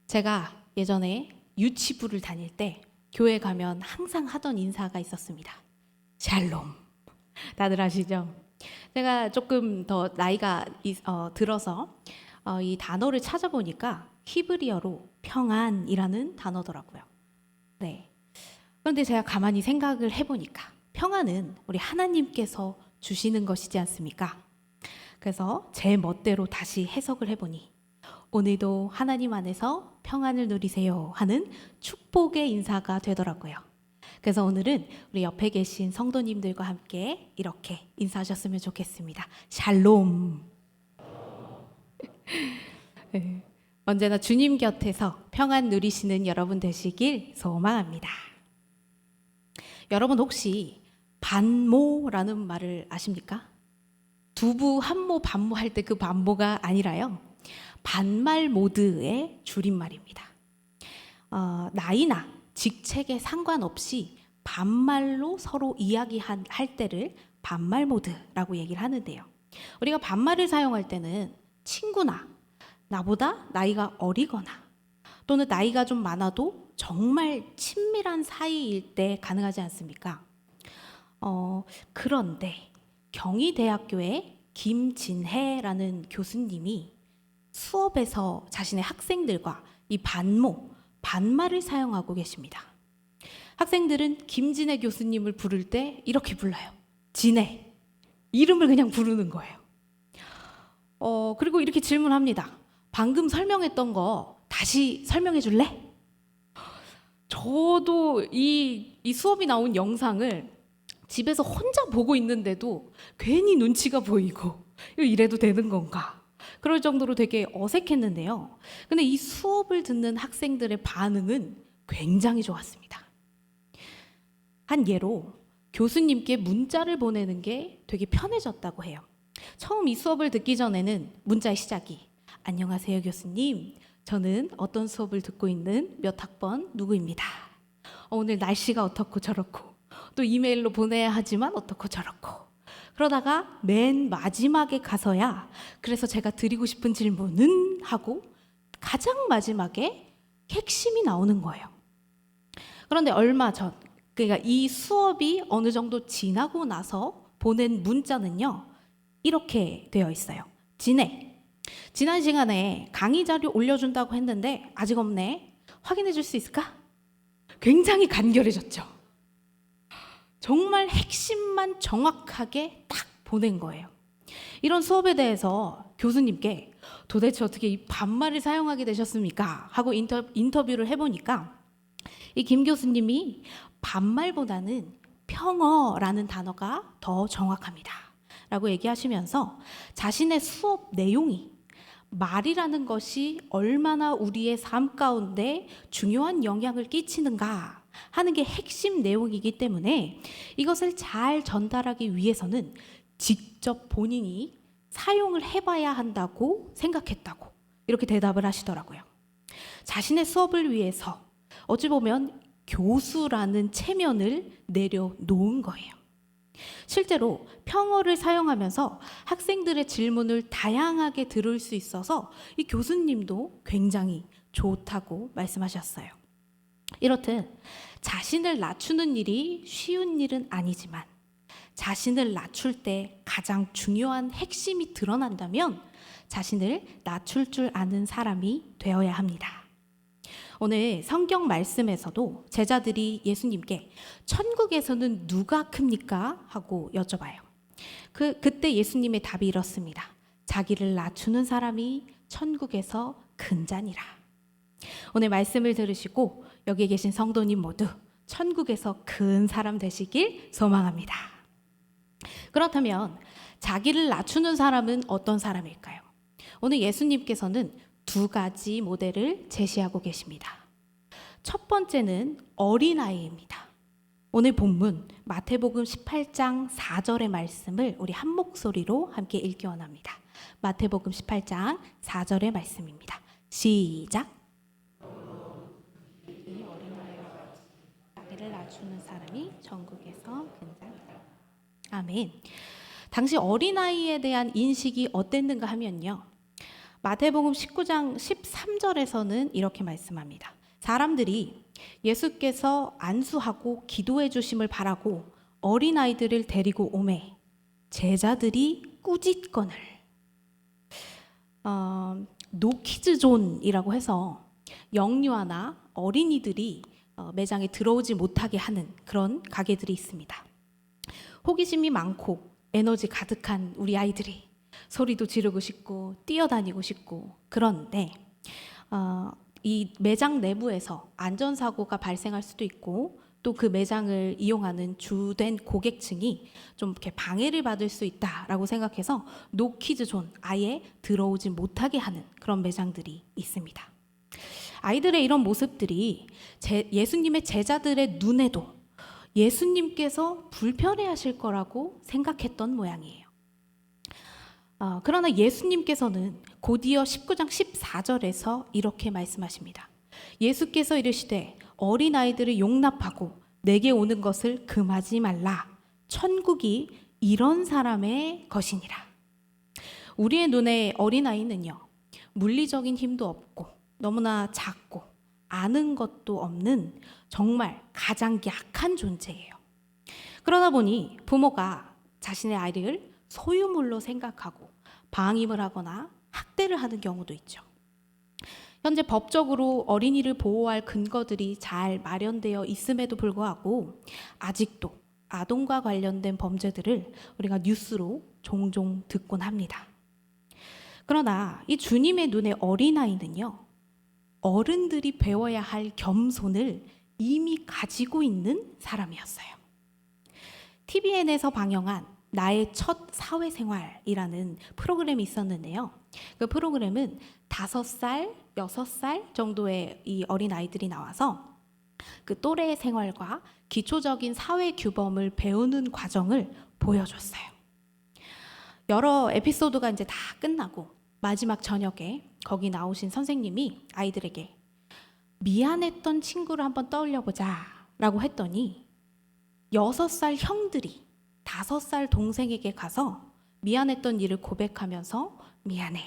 제가 예전에 유치부를 다닐 때 교회 가면 항상 하던 인사가 있었습니다. 샬롬. 다들 아시죠? 제가 조금 더 나이가 들어서 이 단어를 찾아보니까 히브리어로 평안이라는 단어더라고요. 네. 그런데 제가 가만히 생각을 해보니까 평안은 우리 하나님께서 주시는 것이지 않습니까? 그래서 제 멋대로 다시 해석을 해보니 오늘도 하나님 안에서 평안을 누리세요 하는 축복의 인사가 되더라고요. 그래서 오늘은 우리 옆에 계신 성도님들과 함께 이렇게 인사하셨으면 좋겠습니다. 샬롬. 네. 언제나 주님 곁에서 평안 누리시는 여러분 되시길 소망합니다. 여러분 혹시 반모라는 말을 아십니까? 두부, 한모, 반모 할 때 그 반모가 아니라요. 반말 모드의 줄임말입니다. 나이나 직책에 상관없이 반말로 서로 이야기할 때를 반말 모드라고 얘기를 하는데요. 우리가 반말을 사용할 때는 친구나 나보다 나이가 어리거나 또는 나이가 좀 많아도 정말 친밀한 사이일 때 가능하지 않습니까? 그런데 경희대학교의 김진혜라는 교수님이 수업에서 자신의 학생들과 이 반말을 사용하고 계십니다. 학생들은 김진혜 교수님을 부를 때 이렇게 불러요. 진혜. 이름을 그냥 부르는 거예요. 그리고 이렇게 질문합니다. 방금 설명했던 거 다시 설명해 줄래? 저도 이 수업이 나온 영상을 집에서 혼자 보고 있는데도 괜히 눈치가 보이고 이래도 되는 건가? 그럴 정도로 되게 어색했는데요. 근데 이 수업을 듣는 학생들의 반응은 굉장히 좋았습니다. 한 예로 교수님께 문자를 보내는 게 되게 편해졌다고 해요. 처음 이 수업을 듣기 전에는 문자의 시작이 안녕하세요 교수님, 저는 어떤 수업을 듣고 있는 몇 학번 누구입니다. 오늘 날씨가 어떻고 저렇고 또 이메일로 보내야 하지만 어떻고 저렇고 그러다가 맨 마지막에 가서야 그래서 제가 드리고 싶은 질문은 하고 가장 마지막에 핵심이 나오는 거예요. 그런데 얼마 전, 그러니까 이 수업이 어느 정도 지나고 나서 보낸 문자는요, 이렇게 되어 있어요. 진혜, 지난 시간에 강의 자료 올려준다고 했는데 아직 없네. 확인해 줄 수 있을까? 굉장히 간결해졌죠. 정말 핵심만 정확하게 딱 보낸 거예요. 이런 수업에 대해서 교수님께 도대체 어떻게 이 반말을 사용하게 되셨습니까? 하고 인터뷰를 해보니까 이 김 교수님이 반말보다는 평어라는 단어가 더 정확합니다. 라고 얘기하시면서 자신의 수업 내용이 말이라는 것이 얼마나 우리의 삶 가운데 중요한 영향을 끼치는가 하는 게 핵심 내용이기 때문에 이것을 잘 전달하기 위해서는 직접 본인이 사용을 해봐야 한다고 생각했다고 이렇게 대답을 하시더라고요. 자신의 수업을 위해서 어찌 보면 교수라는 체면을 내려놓은 거예요. 실제로 평어를 사용하면서 학생들의 질문을 다양하게 들을 수 있어서 이 교수님도 굉장히 좋다고 말씀하셨어요. 이렇듯 자신을 낮추는 일이 쉬운 일은 아니지만 자신을 낮출 때 가장 중요한 핵심이 드러난다면 자신을 낮출 줄 아는 사람이 되어야 합니다. 오늘 성경 말씀에서도 제자들이 예수님께 천국에서는 누가 큽니까? 하고 여쭤봐요. 그때 예수님의 답이 이렇습니다. 자기를 낮추는 사람이 천국에서 큰 자니라. 오늘 말씀을 들으시고 여기 계신 성도님 모두 천국에서 큰 사람 되시길 소망합니다. 그렇다면 자기를 낮추는 사람은 어떤 사람일까요? 오늘 예수님께서는 두 가지 모델을 제시하고 계십니다. 첫 번째는 어린아이입니다. 오늘 본문 마태복음 18장 4절의 말씀을 우리 한 목소리로 함께 읽기 원합니다. 마태복음 18장 4절의 말씀입니다. 시작. 이 어린아이와 자기를 낮추는 사람이 천국에서 큰 자니라. 아멘. 당시 어린아이에 대한 인식이 어땠는가 하면요. 마태복음 19장 13절에서는 이렇게 말씀합니다. 사람들이 예수께서 안수하고 기도해 주심을 바라고 어린아이들을 데리고 오매 제자들이 꾸짖거늘. 노키즈존이라고 해서 영유아나 어린이들이 매장에 들어오지 못하게 하는 그런 가게들이 있습니다. 호기심이 많고 에너지 가득한 우리 아이들이 소리도 지르고 싶고 뛰어다니고 싶고, 그런데 이 매장 내부에서 안전사고가 발생할 수도 있고 또 그 매장을 이용하는 주된 고객층이 좀 이렇게 방해를 받을 수 있다라고 생각해서 노키즈존, 아예 들어오지 못하게 하는 그런 매장들이 있습니다. 아이들의 이런 모습들이 예수님의 제자들의 눈에도 예수님께서 불편해하실 거라고 생각했던 모양이에요. 그러나 예수님께서는 곧이어 19장 14절에서 이렇게 말씀하십니다. 예수께서 이르시되 어린아이들을 용납하고 내게 오는 것을 금하지 말라. 천국이 이런 사람의 것이니라. 우리의 눈에 어린아이는요, 물리적인 힘도 없고 너무나 작고 아는 것도 없는 정말 가장 약한 존재예요. 그러다 보니 부모가 자신의 아이를 소유물로 생각하고 방임을 하거나 학대를 하는 경우도 있죠. 현재 법적으로 어린이를 보호할 근거들이 잘 마련되어 있음에도 불구하고 아직도 아동과 관련된 범죄들을 우리가 뉴스로 종종 듣곤 합니다. 그러나 이 주님의 눈에 어린아이는요, 어른들이 배워야 할 겸손을 이미 가지고 있는 사람이었어요. TVN에서 방영한 나의 첫 사회생활이라는 프로그램이 있었는데요. 그 프로그램은 5살, 6살 정도의 이 어린아이들이 나와서 그 또래의 생활과 기초적인 사회 규범을 배우는 과정을 보여줬어요. 여러 에피소드가 이제 다 끝나고 마지막 저녁에 거기 나오신 선생님이 아이들에게 미안했던 친구를 한번 떠올려보자 라고 했더니 6살 형들이 5살 동생에게 가서 미안했던 일을 고백하면서 미안해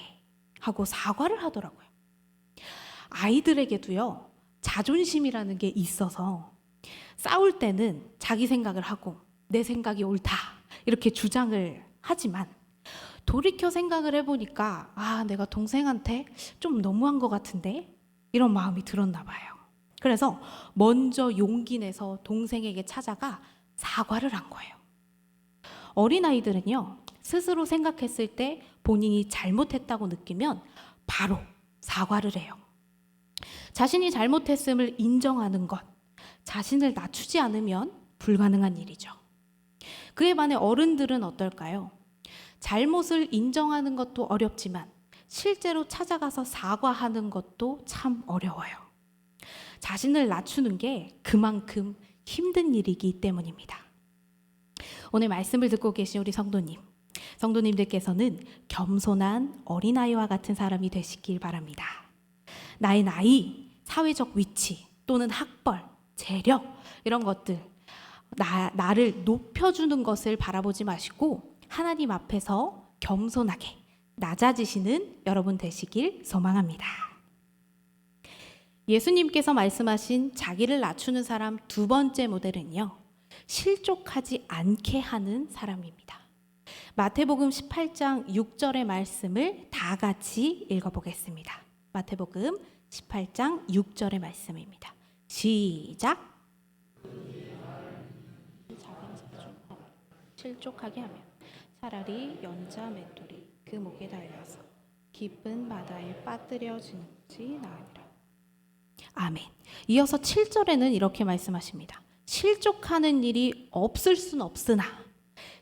하고 사과를 하더라고요. 아이들에게도요, 자존심이라는 게 있어서 싸울 때는 자기 생각을 하고 내 생각이 옳다 이렇게 주장을 하지만 돌이켜 생각을 해보니까 내가 동생한테 좀 너무한 것 같은데 이런 마음이 들었나 봐요. 그래서 먼저 용기 내서 동생에게 찾아가 사과를 한 거예요. 어린아이들은요, 스스로 생각했을 때 본인이 잘못했다고 느끼면 바로 사과를 해요. 자신이 잘못했음을 인정하는 것, 자신을 낮추지 않으면 불가능한 일이죠. 그에 반해 어른들은 어떨까요? 잘못을 인정하는 것도 어렵지만 실제로 찾아가서 사과하는 것도 참 어려워요. 자신을 낮추는 게 그만큼 힘든 일이기 때문입니다. 오늘 말씀을 듣고 계신 우리 성도님들께서는 겸손한 어린아이와 같은 사람이 되시길 바랍니다. 나의 나이, 사회적 위치 또는 학벌, 재력 이런 것들 나를 높여주는 것을 바라보지 마시고 하나님 앞에서 겸손하게 낮아지시는 여러분 되시길 소망합니다. 예수님께서 말씀하신 자기를 낮추는 사람 두 번째 모델은요, 실족하지 않게 하는 사람입니다. 마태복음 18장 6절의 말씀을 다 같이 읽어보겠습니다. 마태복음 18장 6절의 말씀입니다. 시작. 실족하게 하면 차라리 연자 맷돌이 그 목에 달려서 깊은 바다에 빠뜨려지는지 나으리라. 아멘. 이어서 7절에는 이렇게 말씀하십니다. 실족하는 일이 없을 순 없으나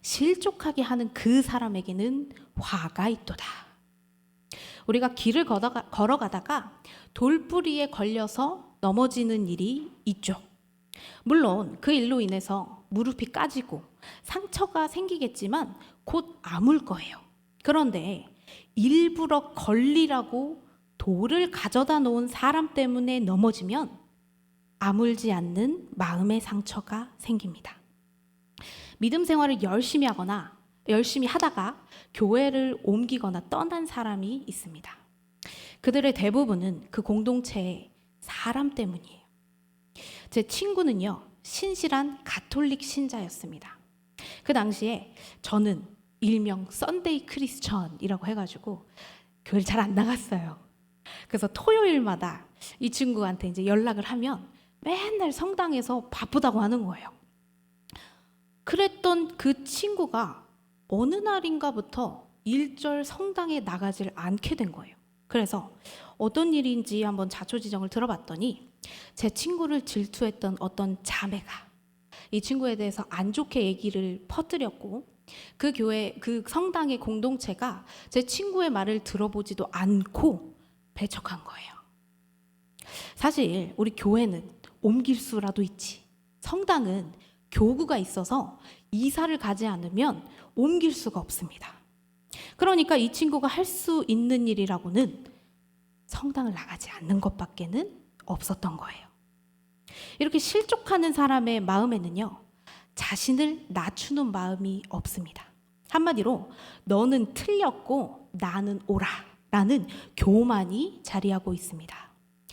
실족하게 하는 그 사람에게는 화가 있도다. 우리가 길을 걸어가다가 돌부리에 걸려서 넘어지는 일이 있죠. 물론 그 일로 인해서 무릎이 까지고 상처가 생기겠지만 곧 아물 거예요. 그런데 일부러 걸리라고 돌을 가져다 놓은 사람 때문에 넘어지면 아물지 않는 마음의 상처가 생깁니다. 믿음 생활을 열심히 하다가 교회를 옮기거나 떠난 사람이 있습니다. 그들의 대부분은 그 공동체의 사람 때문이에요. 제 친구는요, 신실한 가톨릭 신자였습니다. 그 당시에 저는 일명 썬데이 크리스천이라고 해가지고 교회를 잘 안 나갔어요. 그래서 토요일마다 이 친구한테 이제 연락을 하면 맨날 성당에서 바쁘다고 하는 거예요. 그랬던 그 친구가 어느 날인가부터 일절 성당에 나가질 않게 된 거예요. 그래서 어떤 일인지 한번 자초지정을 들어봤더니 제 친구를 질투했던 어떤 자매가 이 친구에 대해서 안 좋게 얘기를 퍼뜨렸고, 그 교회, 그 성당의 공동체가 제 친구의 말을 들어보지도 않고 배척한 거예요. 사실 우리 교회는 옮길 수라도 있지, 성당은 교구가 있어서 이사를 가지 않으면 옮길 수가 없습니다. 그러니까 이 친구가 할 수 있는 일이라고는 성당을 나가지 않는 것밖에는 없었던 거예요. 이렇게 실족하는 사람의 마음에는요, 자신을 낮추는 마음이 없습니다. 한마디로 너는 틀렸고 나는 옳아라는 교만이 자리하고 있습니다.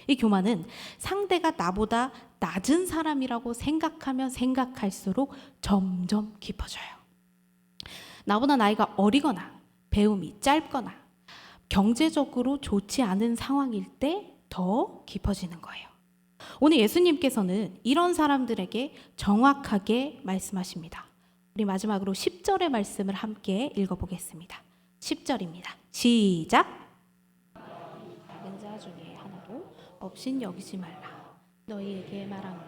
이 교만은 상대가 나보다 낮은 사람이라고 생각하면 생각할수록 점점 깊어져요. 나보다 나이가 어리거나 배움이 짧거나 경제적으로 좋지 않은 상황일 때 더 깊어지는 거예요. 오늘 예수님께서는 이런 사람들에게 정확하게 말씀하십니다. 우리 마지막으로 10절의 말씀을 함께 읽어보겠습니다. 10절입니다. 시작. 작은 자 중에 하나도 없인 여기지 말라. 너희에게 말하노.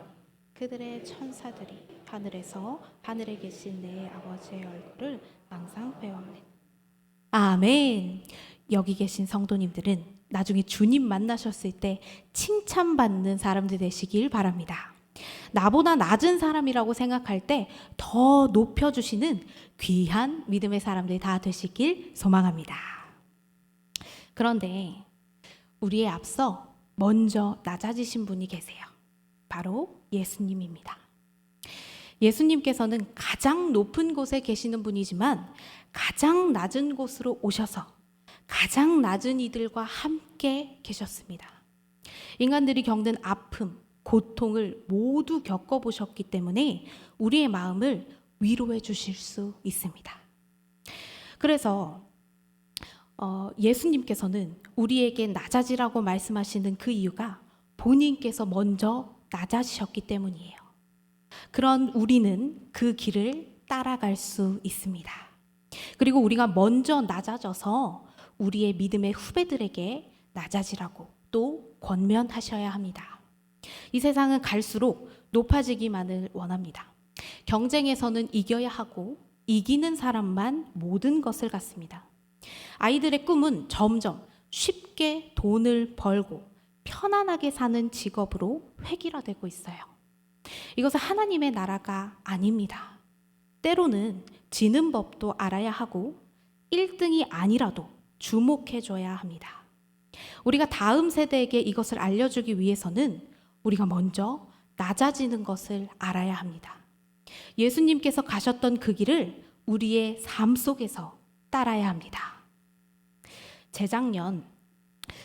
그들의 천사들이 하늘에서 하늘에 계신 내 아버지의 얼굴을 항상 배워하네. 아멘. 여기 계신 성도님들은 나중에 주님 만나셨을 때 칭찬받는 사람들 되시길 바랍니다. 나보다 낮은 사람이라고 생각할 때 더 높여주시는 귀한 믿음의 사람들이 다 되시길 소망합니다. 그런데 우리의 앞서 먼저 낮아지신 분이 계세요. 바로 예수님입니다. 예수님께서는 가장 높은 곳에 계시는 분이지만 가장 낮은 곳으로 오셔서 가장 낮은 이들과 함께 계셨습니다. 인간들이 겪는 아픔, 고통을 모두 겪어보셨기 때문에 우리의 마음을 위로해 주실 수 있습니다. 그래서 예수님께서는 우리에게 낮아지라고 말씀하시는 그 이유가 본인께서 먼저 낮아지셨기 때문이에요. 그런 우리는 그 길을 따라갈 수 있습니다. 그리고 우리가 먼저 낮아져서 우리의 믿음의 후배들에게 낮아지라고 또 권면하셔야 합니다. 이 세상은 갈수록 높아지기만을 원합니다. 경쟁에서는 이겨야 하고 이기는 사람만 모든 것을 갖습니다. 아이들의 꿈은 점점 쉽게 돈을 벌고 편안하게 사는 직업으로 획일화되고 있어요. 이것은 하나님의 나라가 아닙니다. 때로는 지는 법도 알아야 하고 1등이 아니라도 주목해줘야 합니다. 우리가 다음 세대에게 이것을 알려주기 위해서는 우리가 먼저 낮아지는 것을 알아야 합니다. 예수님께서 가셨던 그 길을 우리의 삶 속에서 따라야 합니다. 재작년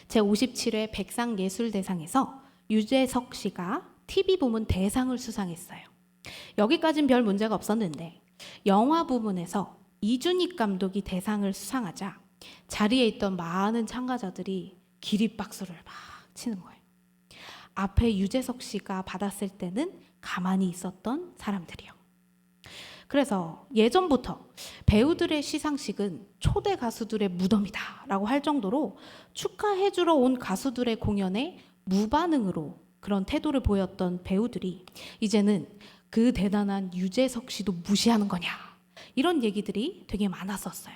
제57회 백상예술대상에서 유재석 씨가 TV 부문 대상을 수상했어요. 여기까진 별 문제가 없었는데 영화 부문에서 이준익 감독이 대상을 수상하자 자리에 있던 많은 참가자들이 기립박수를 막 치는 거예요. 앞에 유재석 씨가 받았을 때는 가만히 있었던 사람들이요. 그래서 예전부터 배우들의 시상식은 초대 가수들의 무덤이다라고 할 정도로 축하해주러 온 가수들의 공연에 무반응으로 그런 태도를 보였던 배우들이 이제는 그 대단한 유재석 씨도 무시하는 거냐, 이런 얘기들이 되게 많았었어요.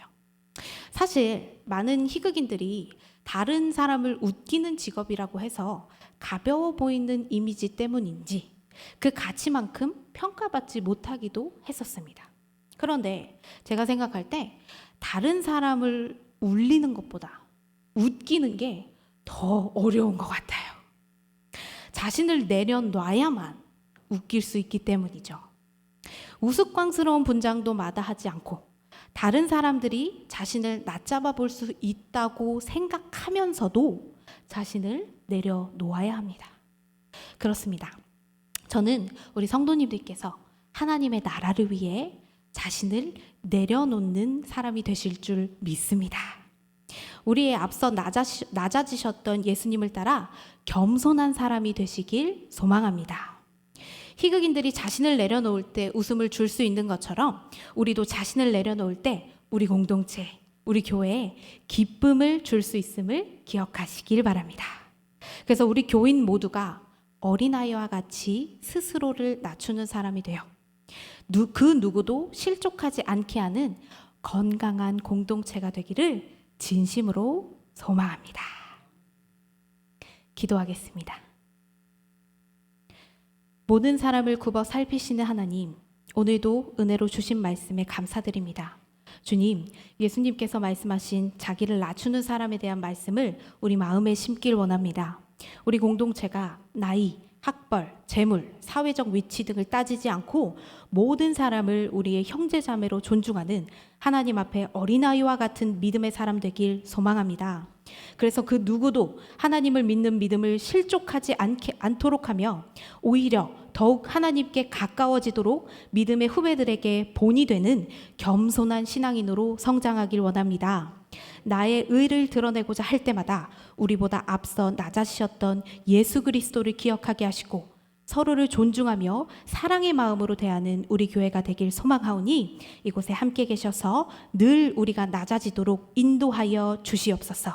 사실 많은 희극인들이 다른 사람을 웃기는 직업이라고 해서 가벼워 보이는 이미지 때문인지 그 가치만큼 평가받지 못하기도 했었습니다. 그런데 제가 생각할 때 다른 사람을 울리는 것보다 웃기는 게 더 어려운 것 같아요. 자신을 내려놔야만 웃길 수 있기 때문이죠. 우스꽝스러운 분장도 마다하지 않고 다른 사람들이 자신을 낮잡아 볼 수 있다고 생각하면서도 자신을 내려놓아야 합니다. 그렇습니다. 저는 우리 성도님들께서 하나님의 나라를 위해 자신을 내려놓는 사람이 되실 줄 믿습니다. 우리의 앞서 낮아지셨던 예수님을 따라 겸손한 사람이 되시길 소망합니다. 희극인들이 자신을 내려놓을 때 웃음을 줄 수 있는 것처럼 우리도 자신을 내려놓을 때 우리 공동체, 우리 교회에 기쁨을 줄 수 있음을 기억하시길 바랍니다. 그래서 우리 교인 모두가 어린아이와 같이 스스로를 낮추는 사람이 되어 그 누구도 실족하지 않게 하는 건강한 공동체가 되기를 진심으로 소망합니다. 기도하겠습니다. 모든 사람을 굽어 살피시는 하나님, 오늘도 은혜로 주신 말씀에 감사드립니다. 주님, 예수님께서 말씀하신 자기를 낮추는 사람에 대한 말씀을 우리 마음에 심길 원합니다. 우리 공동체가 나이, 학벌, 재물, 사회적 위치 등을 따지지 않고 모든 사람을 우리의 형제자매로 존중하는 하나님 앞에 어린아이와 같은 믿음의 사람 되길 소망합니다. 그래서 그 누구도 하나님을 믿는 믿음을 실족하지 않도록 하며 오히려 더욱 하나님께 가까워지도록 믿음의 후배들에게 본이 되는 겸손한 신앙인으로 성장하길 원합니다. 나의 의를 드러내고자 할 때마다 우리보다 앞서 낮아지셨던 예수 그리스도를 기억하게 하시고 서로를 존중하며 사랑의 마음으로 대하는 우리 교회가 되길 소망하오니 이곳에 함께 계셔서 늘 우리가 낮아지도록 인도하여 주시옵소서.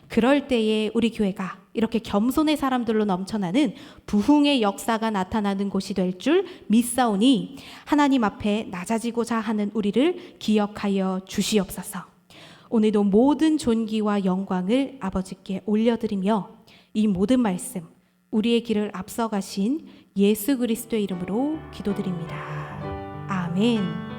그럴 때에 우리 교회가 이렇게 겸손의 사람들로 넘쳐나는 부흥의 역사가 나타나는 곳이 될 줄 믿사오니 하나님 앞에 낮아지고자 하는 우리를 기억하여 주시옵소서. 오늘도 모든 존귀와 영광을 아버지께 올려드리며 이 모든 말씀 우리의 길을 앞서가신 예수 그리스도의 이름으로 기도드립니다. 아멘.